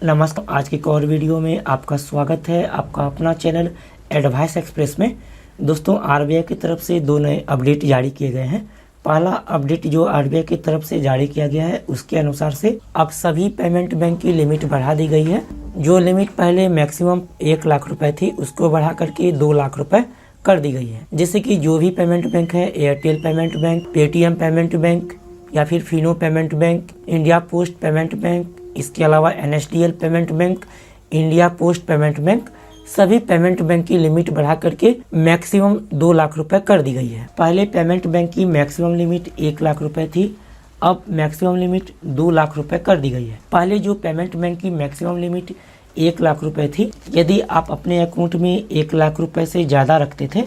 नमस्कार। आज की एक और वीडियो में आपका स्वागत है, आपका अपना चैनल एडवाइस एक्सप्रेस में। दोस्तों, आरबीआई की तरफ से दो नए अपडेट जारी किए गए हैं। पहला अपडेट जो आरबीआई की तरफ से जारी किया गया है उसके अनुसार से अब सभी पेमेंट बैंक की लिमिट बढ़ा दी गई है। जो लिमिट पहले मैक्सिमम 1 लाख रुपए थी उसको बढ़ा करके 2 लाख रुपए कर दी गई है। जैसे कि जो भी पेमेंट बैंक है, Airtel payment bank, Paytm payment bank या फिर Fino payment bank, India post payment bank, इसके अलावा NSDL payment bank, India post payment bank, सभी पेमेंट बैंक की लिमिट बढ़ा करके मैक्सिमम 2 लाख रुपए कर दी गई है। पहले पेमेंट बैंक की मैक्सिमम लिमिट 1 लाख रुपए थी, अब मैक्सिमम लिमिट 2 लाख रुपए कर दी गई है। पहले जो पेमेंट बैंक की मैक्सिमम लिमिट 1 लाख रुपए थी, यदि आप अपने अकाउंट में 1 लाख रुपए से ज़्यादा रखते थे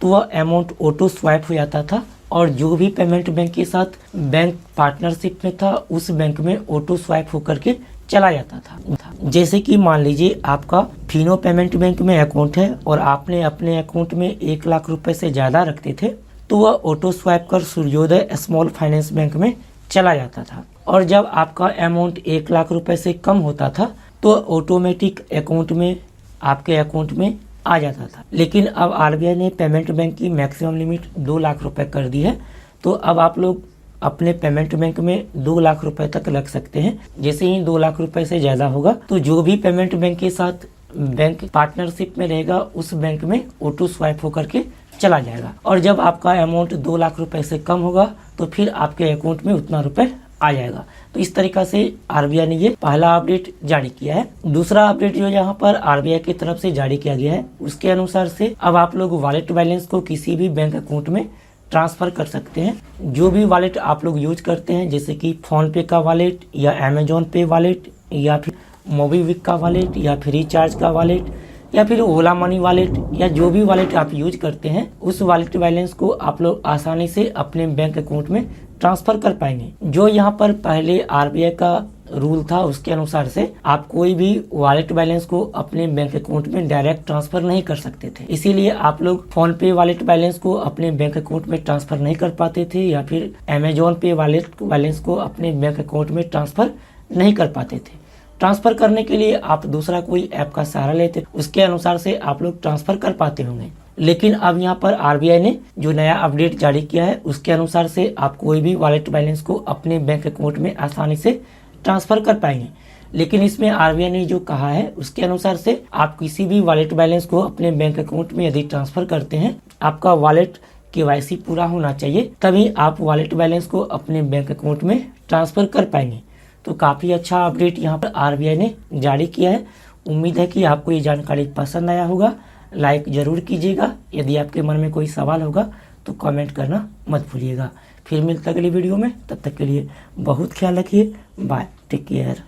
तो वह अमाउंट ऑटो स्वाइप हो जाता था और जो भी पेमेंट बैंक के साथ बैंक पार्टनरशिप में था उस बैंक में ऑटो स्वाइप होकर के चला जाता था। जैसे कि मान लीजिए आपका फिनो पेमेंट बैंक में अकाउंट है और आपने अपने अकाउंट में 1 लाख रुपए से ज़्यादा रखते थे तो वह ऑटो स्वाइप कर सूर्योदय स्मॉल फाइनेंस बैंक में चला जाता था। और जब आपका अमाउंट 1 लाख रुपए से कम होता था तो ऑटोमेटिक अकाउंट में आपके अकाउंट में आ जाता था। लेकिन अब आरबीआई ने पेमेंट बैंक की मैक्सिमम लिमिट 2 लाख रुपए कर दी है, तो अब आप लोग अपने पेमेंट बैंक में 2 लाख रुपए तक रख सकते हैं। जैसे ही 2 लाख रुपए से ज़्यादा होगा तो जो भी पेमेंट बैंक के साथ बैंक पार्टनरशिप में रहेगा उस बैंक में ऑटो स्वाइप होकर के चला जाएगा। और जब आपका अमाउंट 2 लाख रुपए से कम होगा तो फिर आपके अकाउंट में उतना रुपए आ जाएगा। तो इस तरीका से आरबीआई ने ये पहला अपडेट जारी किया है। दूसरा अपडेट जो यहाँ पर आरबीआई की तरफ से जारी किया गया है उसके अनुसार से अब आप लोग वॉलेट बैलेंस को किसी भी बैंक अकाउंट में ट्रांसफर कर सकते हैं। जो भी वॉलेट आप लोग यूज करते हैं, जैसे कि फोन पे का वॉलेट या अमेजोन पे वॉलेट या फिर मोबीक्विक का वॉलेट या फिर रिचार्ज का वॉलेट या फिर ओला मनी वॉलेट या जो भी वॉलेट आप यूज करते हैं उस वॉलेट बैलेंस को आप लोग आसानी से अपने बैंक अकाउंट में ट्रांसफर कर पाएंगे। जो यहाँ पर पहले आरबीआई का रूल था उसके अनुसार से आप कोई भी वॉलेट बैलेंस को अपने बैंक अकाउंट में डायरेक्ट ट्रांसफर नहीं कर सकते थे। इसीलिए आप लोग फोन पे वॉलेट बैलेंस को अपने बैंक अकाउंट में ट्रांसफर नहीं कर पाते थे या फिर अमेजोन पे वॉलेट बैलेंस को अपने बैंक अकाउंट में ट्रांसफर नहीं कर पाते थे। ट्रांसफर करने के लिए आप दूसरा कोई ऐप का सहारा लेते, उसके अनुसार से आप लोग ट्रांसफर कर पाते होंगे। लेकिन अब यहाँ पर आरबीआई ने जो नया अपडेट जारी किया है उसके अनुसार से आप कोई भी वॉलेट बैलेंस को अपने बैंक अकाउंट में आसानी से ट्रांसफर कर पाएंगे। लेकिन इसमें आरबीआई ने जो कहा है उसके अनुसार से आप किसी भी वॉलेट बैलेंस को अपने बैंक अकाउंट में यदि ट्रांसफर करते हैं, आपका वॉलेट केवाईसी पूरा होना चाहिए, तभी आप वॉलेट बैलेंस को अपने बैंक अकाउंट में ट्रांसफर कर पाएंगे। तो काफ़ी अच्छा अपडेट यहाँ पर आरबीआई ने जारी किया है। उम्मीद है कि आपको ये जानकारी पसंद आया होगा। लाइक ज़रूर कीजिएगा। यदि आपके मन में कोई सवाल होगा तो कमेंट करना मत भूलिएगा। फिर मिलते अगली वीडियो में, तब तक के लिए बहुत ख्याल रखिए। Bye, take care.